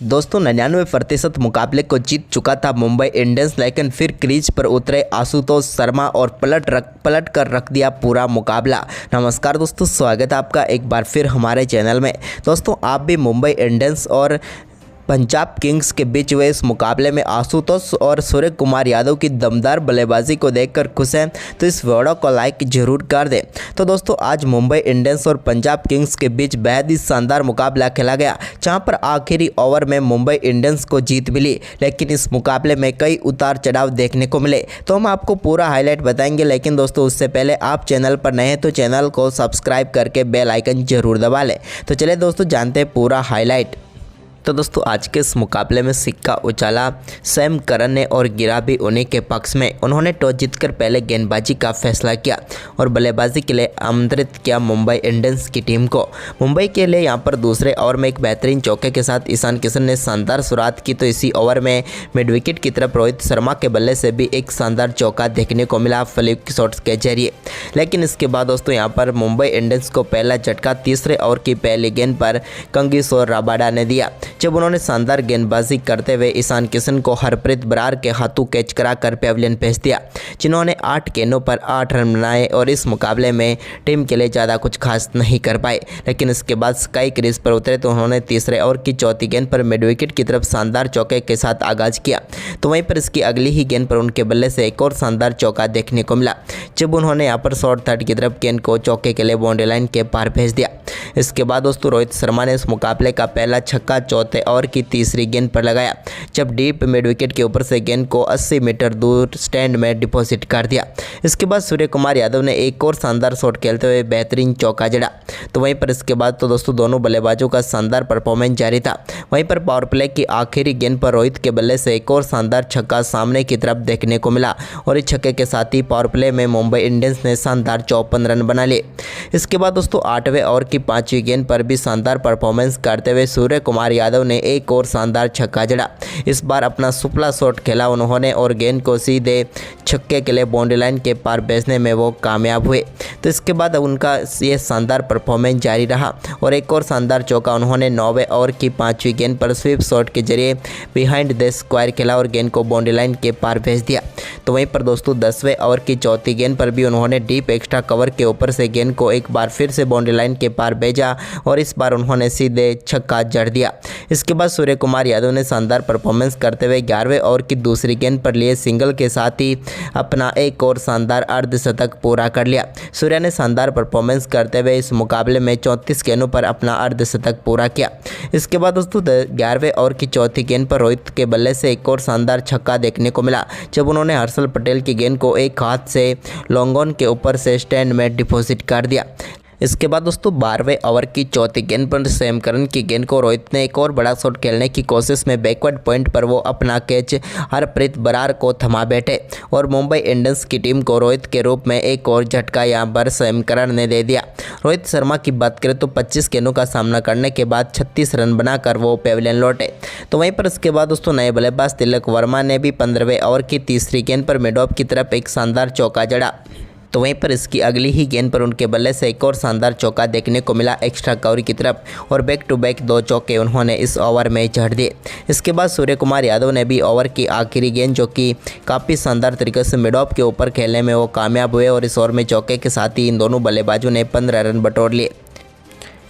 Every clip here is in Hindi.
दोस्तों 99% मुकाबले को जीत चुका था मुंबई इंडियंस, लेकिन फिर क्रीज पर उतरे आशुतोष शर्मा और पलट कर रख दिया पूरा मुकाबला। नमस्कार दोस्तों, स्वागत है आपका एक बार फिर हमारे चैनल में। दोस्तों आप भी मुंबई इंडियंस और पंजाब किंग्स के बीच हुए इस मुकाबले में आशुतोष और सूर्य कुमार यादव की दमदार बल्लेबाजी को देखकर खुश हैं तो इस वीडियो को लाइक जरूर कर दें। तो दोस्तों आज मुंबई इंडियंस और पंजाब किंग्स के बीच बेहद ही शानदार मुकाबला खेला गया, जहां पर आखिरी ओवर में मुंबई इंडियंस को जीत मिली, लेकिन इस मुकाबले में कई उतार चढ़ाव देखने को मिले। तो हम आपको पूरा हाईलाइट बताएंगे, लेकिन दोस्तों उससे पहले आप चैनल पर नए हैं तो चैनल को सब्सक्राइब करके बेल आइकन जरूर दबा लें। तो चलिए दोस्तों जानते हैं पूरा हाईलाइट। तो दोस्तों आज के इस मुकाबले में सिक्का उछाला सैम करन ने और गिरा भी उन्हीं के पक्ष में। उन्होंने टॉस जीतकर पहले गेंदबाजी का फैसला किया और बल्लेबाजी के लिए आमंत्रित किया मुंबई इंडियंस की टीम को। मुंबई के लिए यहां पर दूसरे ओवर में एक बेहतरीन चौके के साथ ईशान किशन ने शानदार शुरुआत की, तो इसी ओवर में मिड विकेट की तरफ रोहित शर्मा के बल्ले से भी एक शानदार चौका देखने को मिला फ्लिप शॉट्स के जरिए। लेकिन इसके बाद दोस्तों यहाँ पर मुंबई इंडियंस को पहला झटका तीसरे ओवर की पहली गेंद पर कंगिसोर रबाडा ने दिया, जब उन्होंने शानदार गेंदबाजी करते हुए ईशान किशन को हरप्रीत बरार के हाथों कैच कराकर पेविलियन भेज दिया, जिन्होंने 8 गेंदों पर 8 रन बनाए और इस मुकाबले में टीम के लिए ज़्यादा कुछ खास नहीं कर पाए। लेकिन इसके बाद स्काई क्रीज पर उतरे तो उन्होंने तीसरे ओवर की चौथी गेंद पर मिड विकेट की तरफ शानदार चौके के साथ आगाज किया, तो वहीं पर इसकी अगली ही गेंद पर उनके बल्ले से एक और शानदार चौका देखने को मिला, जब उन्होंने यहाँ पर शॉर्ट थर्ड की तरफ गेंद को चौके के लिए बाउंड्री लाइन के पार भेज दिया। इसके बाद दोस्तों रोहित शर्मा ने इस मुकाबले का पहला छक्का चौथे ओवर की तीसरी गेंद पर लगाया, जब डीप मिड विकेट के ऊपर से गेंद को 80 मीटर दूर स्टैंड में डिपॉजिट कर दिया। इसके बाद सूर्य कुमार यादव ने एक और शानदार शॉट खेलते हुए बेहतरीन चौका जड़ा, तो वहीं पर इसके बाद तो दोस्तों दोनों बल्लेबाजों का शानदार परफॉर्मेंस जारी था। वहीं पर पावर प्ले की आखिरी गेंद पर रोहित के बल्ले से एक और शानदार छक्का सामने की तरफ देखने को मिला और इस छक्के के साथ ही पावर प्ले में मुंबई इंडियंस ने शानदार 54 रन बना लिए। इसके बाद दोस्तों 8वें ओवर की 5वीं गेंद पर भी शानदार परफॉर्मेंस करते हुए सूर्य कुमार यादव ने एक और शानदार छक्का जड़ा। इस बार अपना सुपला शॉट खेला उन्होंने और गेंद को सीधे छक्के के लिए बाउंड्री लाइन के पार भेजने में वो कामयाब हुए। तो इसके बाद उनका ये शानदार परफॉर्मेंस जारी रहा और एक और शानदार चौका उन्होंने 9वें ओवर की 5वीं गेंद पर स्वीप शॉट के जरिए बिहाइंड द स्क्वायर खेला और गेंद को बाउंड्री लाइन के पार भेज दिया। तो वहीं पर दोस्तों 10वें ओवर की चौथी गेंद पर भी उन्होंने डीप एक्स्ट्रा कवर के ऊपर से गेंद को एक बार फिर से बाउंड्री लाइन के पार भेजा और इस बार उन्होंने सीधे छक्का जड़ दिया। इसके बाद सूर्य कुमार यादव ने शानदार परफॉर्मेंस करते हुए 11वें ओवर की दूसरी गेंद पर लिए सिंगल के साथ ही अपना एक और शानदार अर्धशतक पूरा कर लिया। सूर्य ने शानदार परफॉर्मेंस करते हुए इस मुकाबले में 34 गेंदों पर अपना अर्धशतक पूरा किया। इसके बाद दोस्तों 11वें ओवर की चौथी गेंद पर रोहित के बल्ले से एक और शानदार छक्का देखने को मिला, जब उन्होंने हर्षल पटेल की गेंद को एक हाथ से लॉन्ग ऑन के ऊपर से स्टैंड में डिपॉजिट कर दिया। इसके बाद दोस्तों 12वें ओवर की चौथी गेंद पर सैम करन की गेंद को रोहित ने एक और बड़ा शॉट खेलने की कोशिश में बैकवर्ड पॉइंट पर वो अपना कैच हरप्रीत बरार को थमा बैठे और मुंबई इंडियंस की टीम को रोहित के रूप में एक और झटका यहां पर सैम करन ने दे दिया। रोहित शर्मा की बात करें तो 25 गेंदों का सामना करने के बाद 36 रन बनाकर वो पेविलियन लौटे। तो वहीं पर इसके बाद दोस्तों नए बल्लेबाज तिलक वर्मा ने भी 15वें ओवर की तीसरी गेंद पर मिड ऑफ की तरफ एक शानदार चौका जड़ा, तो वहीं पर इसकी अगली ही गेंद पर उनके बल्ले से एक और शानदार चौका देखने को मिला एक्स्ट्रा कवर की तरफ और बैक टू बैक 2 चौके उन्होंने इस ओवर में जड़ दिए। इसके बाद सूर्य कुमार यादव ने भी ओवर की आखिरी गेंद जो कि काफ़ी शानदार तरीके से मिड ऑफ के ऊपर खेलने में वो कामयाब हुए और इस ओवर में चौके के साथ ही इन दोनों बल्लेबाजों ने 15 रन बटोर लिए।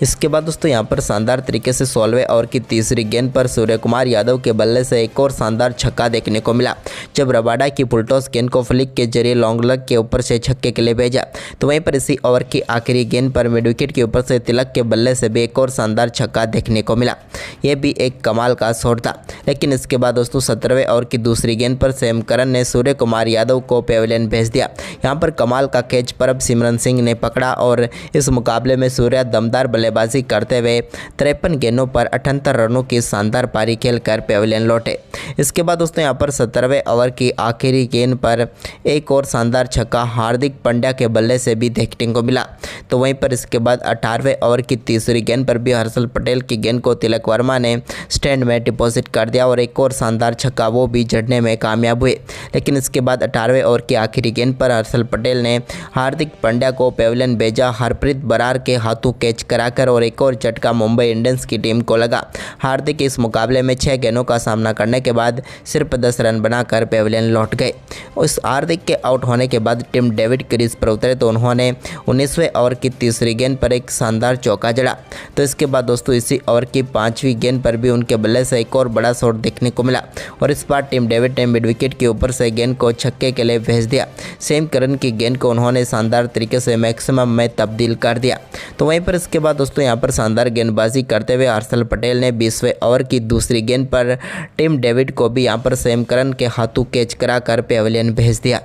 इसके बाद दोस्तों यहाँ पर शानदार तरीके से 16वें ओवर की तीसरी गेंद पर सूर्य कुमार यादव के बल्ले से एक और शानदार छक्का देखने को मिला, जब रबाडा की फुलटॉस गेंद को फ्लिक के जरिए लॉन्ग लेग के ऊपर से छक्के के लिए भेजा। तो वहीं पर इसी ओवर की आखिरी गेंद पर मिड विकेट के ऊपर से तिलक के बल्ले से भी एक और शानदार छक्का देखने को मिला, यह भी एक कमाल का शॉट था। लेकिन इसके बाद दोस्तों 17वें ओवर की दूसरी गेंद पर सैम करन ने सूर्य कुमार यादव को पेविलियन भेज दिया। यहाँ पर कमाल का कैच परब सिमरन सिंह ने पकड़ा और इस मुकाबले में सूर्य दमदार बल्लेबाजी करते हुए 53 गेंदों पर 78 रनों की शानदार पारी खेलकर पेविलियन लौटे। इसके बाद दोस्तों यहाँ पर 17वें ओवर की आखिरी गेंद पर एक और शानदार छक्का हार्दिक पांड्या के बल्ले से भी देखने को मिला। तो वहीं पर इसके बाद 18वें ओवर की तीसरी गेंद पर भी हर्षल पटेल की गेंद को तिलक वर्मा ने स्टैंड में डिपॉजिट कर दिया और एक और शानदार छक्का वो भी जड़ने में कामयाब हुए। लेकिन इसके बाद 18वें ओवर की आखिरी गेंद पर हर्षल पटेल ने हार्दिक पांड्या को पेविलियन भेजा, हरप्रीत बरार के हाथों कैच कराकर बनाकर और एक और झटका मुंबई इंडियंस की टीम को लगा। हार्दिक इस मुकाबले में 6 गेंदों का सामना करने के बाद सिर्फ 10 रन बनाकर पेविलियन लौट गए। उस हार्दिक के आउट होने के बाद टिम डेविड क्रीज पर उतरे तो उन्होंने 19वें ओवर की तीसरी गेंद पर एक शानदार चौका जड़ा। तो इसके बाद दोस्तों इसी ओवर की 5वीं गेंद पर भी उनके बल्ले से एक और बड़ा शॉट देखने को मिला और इस बार टिम डेविड ने मिड विकेट के ऊपर से गेंद को छक्के के लिए भेज दिया। सेम करन की गेंद को उन्होंने शानदार तरीके से मैक्सिमम में तब्दील कर दिया। तो वहीं पर इसके बाद दोस्तों यहां पर शानदार गेंदबाजी करते हुए हर्षल पटेल ने 20वें ओवर की दूसरी गेंद पर टिम डेविड को भी यहां पर सेम करन के हाथों कैच कराकर पेविलियन भेज दिया।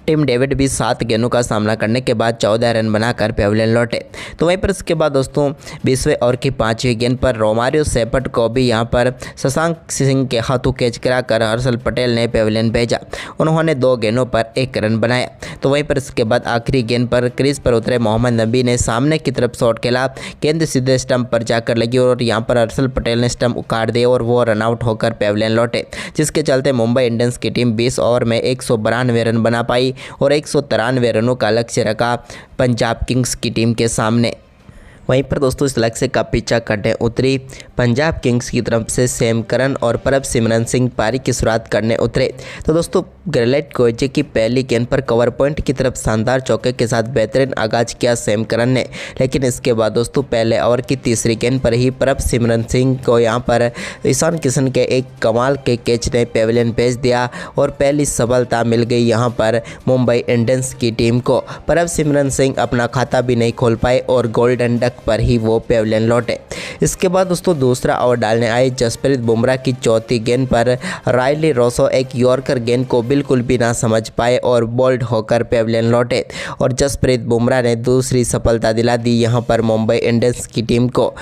टिम डेविड भी 7 गेंदों का सामना करने के बाद 14 रन बनाकर पेविलियन लौटे। तो वहीं पर इसके बाद दोस्तों 20वें ओवर की 5वीं गेंद पर रोमारियो सेपट को भी यहां पर शशांक सिंह के हाथों कैच कराकर हर्षल पटेल ने पेविलियन भेजा। उन्होंने 2 गेंदों पर 1 रन बनाया। तो वहीं पर इसके बाद आखिरी गेंद पर क्रीज पर उतरे मोहम्मद नबी ने सामने की तरफ शॉट खेला, गेंद सीधे स्टंप पर जाकर लगी और यहाँ पर हर्षल पटेल ने स्टंप उखाड़ दिया और वो रनआउट होकर पेविलियन लौटे, जिसके चलते मुंबई इंडियंस की टीम 20 ओवर में 192 रन बना पाई और 193 रनों का लक्ष्य रखा पंजाब किंग्स की टीम के सामने। वहीं पर दोस्तों इस लक्ष्य का पीछा करने उतरी पंजाब किंग्स की तरफ से सेम करन और प्रभसिमरन सिंह पारी की शुरुआत करने उतरे। तो दोस्तों ग्रेलेट कोएजे की पहली गेंद पर कवर पॉइंट की तरफ शानदार चौके के साथ बेहतरीन आगाज किया सेम करन ने, लेकिन इसके बाद दोस्तों पहले ओवर की तीसरी गेंद पर ही प्रभसिमरन सिंह को यहां पर ईशान किशन के एक कमाल के कैच ने पेविलियन भेज दिया और पहली सफलता मिल गई यहां पर मुंबई इंडियंस की टीम को। प्रभसिमरन सिंह अपना खाता भी नहीं खोल पाए और गोल्डन डक पर ही वो पेविलियन लौटे। इसके बाद दोस्तों दूसरा ओवर डालने आए जसप्रीत बुमराह की चौथी गेंद पर रायली रोसो एक यॉर्कर गेंद को बिल्कुल भी ना समझ पाए और बोल्ड होकर पेविलियन लौटे और जसप्रीत बुमराह ने दूसरी सफलता दिला दी यहां पर मुंबई इंडियंस की टीम को।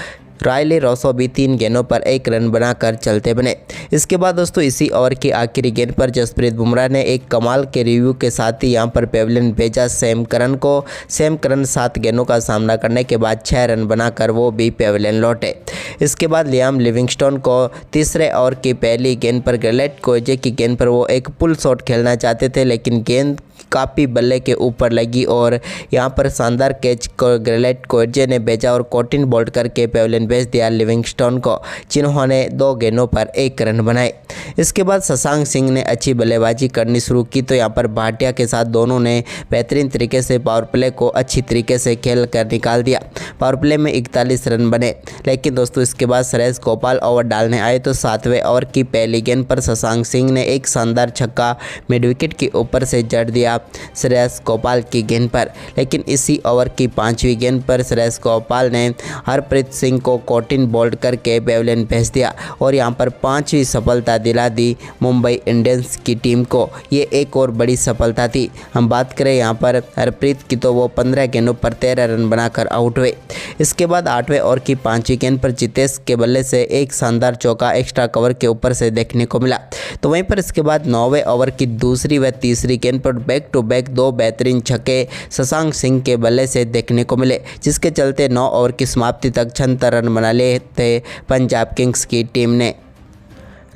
रायली रोसो भी 3 गेंदों पर 1 रन बनाकर चलते बने। इसके बाद दोस्तों इसी ओवर की आखिरी गेंद पर जसप्रीत बुमराह ने एक कमाल के रिव्यू के साथ ही यहां पर पेविलियन भेजा सेम करन को। सेम करन 7 गेंदों का सामना करने के बाद 6 रन बनाकर वो भी पेविलियन लौटे। इसके बाद लियाम लिविंगस्टोन को तीसरे ओवर की पहली गेंद पर ग्रेलेट कोएजे की गेंद पर वो एक पुल शॉट खेलना चाहते थे, लेकिन गेंद काफ़ी बल्ले के ऊपर लगी और यहाँ पर शानदार कैच को ग्रेलेट कोएजे ने भेजा और कॉटिन बोल्ड करके पेविलियन भेज दिया लिविंगस्टोन को, जिन्होंने 2 गेंदों पर 1 रन बनाए। इसके बाद शशांक सिंह ने अच्छी बल्लेबाजी करनी शुरू की तो यहाँ पर भाटिया के साथ दोनों ने बेहतरीन तरीके से पावर प्ले को अच्छी तरीके से खेल कर निकाल दिया। पावर प्ले में 41 रन बने, लेकिन दोस्तों इसके बाद श्रेयस गोपाल ओवर डालने आए तो 7वें ओवर की पहली गेंद पर शशांक सिंह ने एक शानदार छक्का मिड विकेट के ऊपर से जड़ दिया श्रेयस गोपाल की गेंद पर, लेकिन इसी ओवर की 5वीं गेंद पर श्रेयस गोपाल ने हरप्रीत सिंह को कॉटिन बोल्ड करके पेविलियन भेज दिया और यहां पर 5वीं सफलता दिला दी मुंबई इंडियंस की टीम को। ये एक और बड़ी सफलता थी। हम बात करें यहां पर हरप्रीत की तो वो 15 गेंदों पर 13 रन बनाकर आउट हुए। इसके बाद 8वें ओवर की 5वीं गेंद पर जितेश के बल्ले से एक शानदार चौका एक्स्ट्रा कवर के ऊपर से देखने को मिला। तो वहीं पर इसके बाद 9वें ओवर की दूसरी व तीसरी गेंद पर बैक टू बैक 2 बेहतरीन छक्के शशांक सिंह के बल्ले से देखने को मिले, जिसके चलते 9 ओवर की समाप्ति तक 76 रन बना लिए थे पंजाब किंग्स की टीम ने।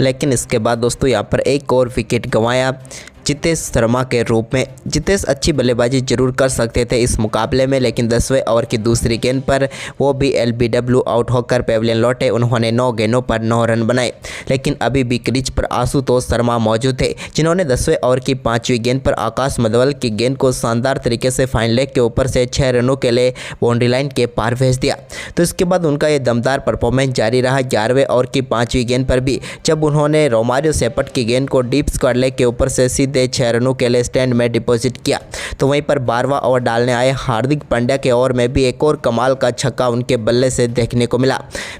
लेकिन इसके बाद दोस्तों यहाँ पर एक और विकेट गंवाया जितेश शर्मा के रूप में। जितेश अच्छी बल्लेबाजी जरूर कर सकते थे इस मुकाबले में, लेकिन 10वें ओवर की दूसरी गेंद पर वो भी LBW आउट होकर पेविलियन लौटे। उन्होंने 9 गेंदों पर 9 रन बनाए, लेकिन अभी भी क्रीज पर आशुतोष शर्मा मौजूद थे, जिन्होंने 10वें ओवर की 5वीं गेंद पर आकाश मधवल की गेंद को शानदार तरीके से फाइन लेग के ऊपर से 6 रनों के लिए बाउंड्री लाइन के पार भेज दिया। तो इसके बाद उनका ये दमदार परफॉर्मेंस जारी रहा 11वें ओवर की 5वीं गेंद पर भी, जब उन्होंने रोमारियो सेपट की गेंद को डीप स्क्वायर लेग के ऊपर से सीधे 6 रनों के लिए स्टैंड में डिपॉजिट किया। तो वहीं पर 12वां ओवर डालने आए हार्दिक पांड्या के ओवर में भी एक और कमाल का छक्का उनके बल्ले से देखने को मिला।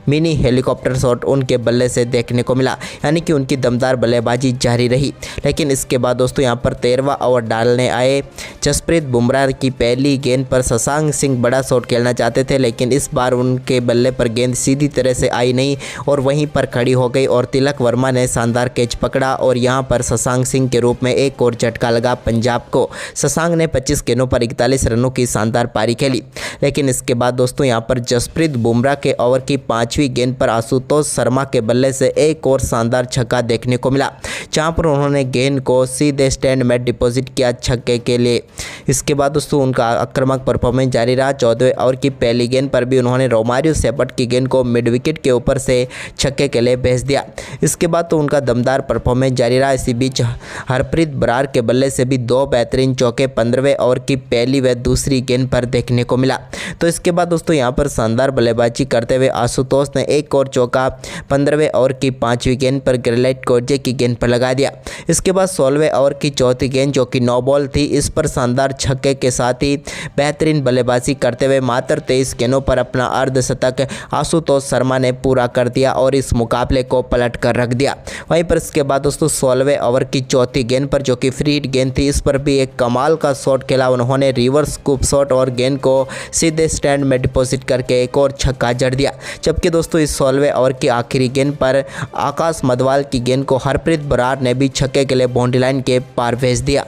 मिनी हेलीकॉप्टर शॉट उनके बल्ले से देखने को मिला, यानी कि उनकी दमदार बल्लेबाजी जारी रही। लेकिन इसके बाद दोस्तों यहां पर 13वां ओवर डालने आए जसप्रीत बुमराह की पहली गेंद पर शशांक सिंह बड़ा शॉट खेलना चाहते थे, लेकिन इस बार उनके बल्ले पर गेंद सीधी तरह से आई नहीं और वहीं पर खड़ी हो गई और तिलक वर्मा ने शानदार कैच पकड़ा और यहां पर शशांक सिंह के रूप में एक और झटका लगा पंजाब को। शशांक ने 25 गेंदों पर 41 रनों की शानदार पारी खेली, लेकिन इसके बाद दोस्तों यहाँ पर जसप्रीत बुमराह के ओवर की 5वीं गेंद पर आशुतोष शर्मा के बल्ले से एक और शानदार छक्का देखने को मिला, जहाँ पर उन्होंने गेंद को सीधे स्टैंड में डिपॉजिट किया छक्के के लिए। इसके बाद दोस्तों उनका आक्रामक परफॉर्मेंस जारी रहा। 14वें ओवर की पहली गेंद पर भी उन्होंने रोमारियो सेपट की गेंद को मिड विकेट के ऊपर से छक्के के लिए भेज दिया। इसके बाद तो उनका दमदार परफॉर्मेंस जारी रहा। इसी बीच हरप्रीत बरार के बल्ले से भी 2 बेहतरीन चौके 15वें ओवर की पहली व दूसरी गेंद पर देखने को मिला। तो इसके बाद दोस्तों यहाँ पर शानदार बल्लेबाजी करते हुए आशुतोष ने एक और चौका 15वें ओवर की 5वीं गेंद पर ग्रेलाइट कोर्जे की गेंद पर लगा दिया। इसके बाद 16वें ओवर की चौथी गेंद जो कि 9 बॉल थी, इस पर शानदार छक्के के साथ ही बेहतरीन बल्लेबाजी करते हुए मात्र 23 गेंदों पर अपना अर्धशतक आशुतोष शर्मा ने पूरा कर दिया और इस मुकाबले को पलट कर रख दिया। वहीं पर इसके बाद दोस्तों 16वें ओवर की चौथी गेंद पर जो कि फ्री हिट गेंद थी, इस पर भी एक कमाल का शॉट खेला उन्होंने, रिवर्स स्कूप शॉट, और गेंद को सीधे स्टैंड में डिपॉजिट करके एक और छक्का जड़ दिया। जबकि दोस्तों इस 16वें ओवर की आखिरी गेंद पर आकाश मधवाल की गेंद को हरप्रीत बरार ने भी छक्के के लिए बाउंड्री लाइन के पार भेज दिया।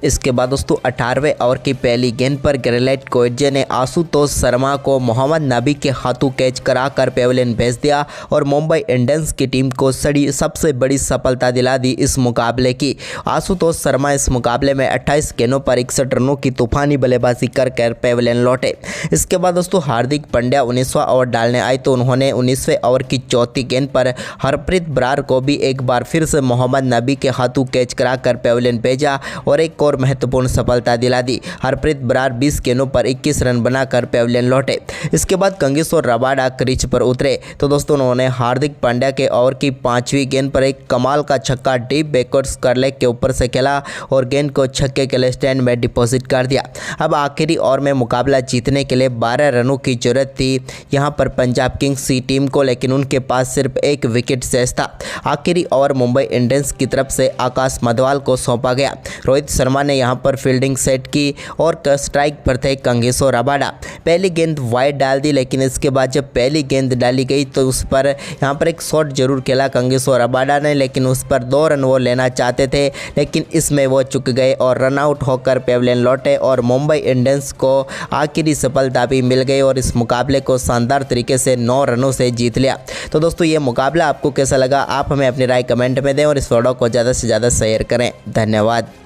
इसके बाद दोस्तों 18वें ओवर की पहली गेंद पर ग्रेलाइट कोर्जे ने आशुतोष शर्मा को मोहम्मद नबी के हाथों कैच कराकर पेविलियन भेज दिया और मुंबई इंडियंस की टीम को सबसे बड़ी सफलता दिला दी इस मुकाबले की। आशुतोष शर्मा इस मुकाबले में 28 गेंदों पर 61 रनों की तूफानी बल्लेबाजी कर पेविलियन लौटे। इसके बाद दोस्तों हार्दिक पांड्या 19वां ओवर डालने आए तो उन्होंने 19वें ओवर की चौथी गेंद पर हरप्रीत बरार को भी एक बार फिर से मोहम्मद नबी के हाथों कैच कराकर पेविलियन भेजा और एक और महत्वपूर्ण सफलता दिला दी। हरप्रीत बरार 20 गेंदों पर 21 रन बनाकर पेविलियन लौटे। इसके बाद कांगेश्वर रबाडा क्रीज पर उतरे तो दोस्तों उन्होंने हार्दिक पांड्या के ओवर की 5वीं गेंद पर एक कमाल का छक्का डीप बैकवर्ड्स कर लेग के ऊपर से खेला और गेंद को छक्के के लिए स्टैंड में डिपॉजिट कर दिया। अब आखिरी ओवर में मुकाबला जीतने के लिए 12 रनों की जरूरत थी यहाँ पर पंजाब किंग्स की टीम को, लेकिन उनके पास सिर्फ एक विकेट शेष था। आखिरी ओवर मुंबई इंडियंस की तरफ से आकाश मधवाल को सौंपा गया। रोहित शर्मा ने यहां पर फील्डिंग सेट की और स्ट्राइक पर थे कांगेश्वर रबाडा। पहली गेंद वाइड डाल दी, लेकिन इसके बाद जब पहली गेंद डाली गई तो उस पर यहां पर एक शॉट जरूर खेला कांगेश्वर रबाडा ने, लेकिन उस पर 2 रन वो लेना चाहते थे, लेकिन इसमें वो चूक गए और रन आउट होकर पेविलियन लौटे और मुंबई इंडियंस को आखिरी सफलता भी मिल गई और इस मुकाबले को शानदार तरीके से 9 रनों से जीत लिया। तो दोस्तों ये मुकाबला आपको कैसा लगा, आप हमें अपनी राय कमेंट में दें और इस वीडियो को ज़्यादा से ज़्यादा शेयर करें। धन्यवाद।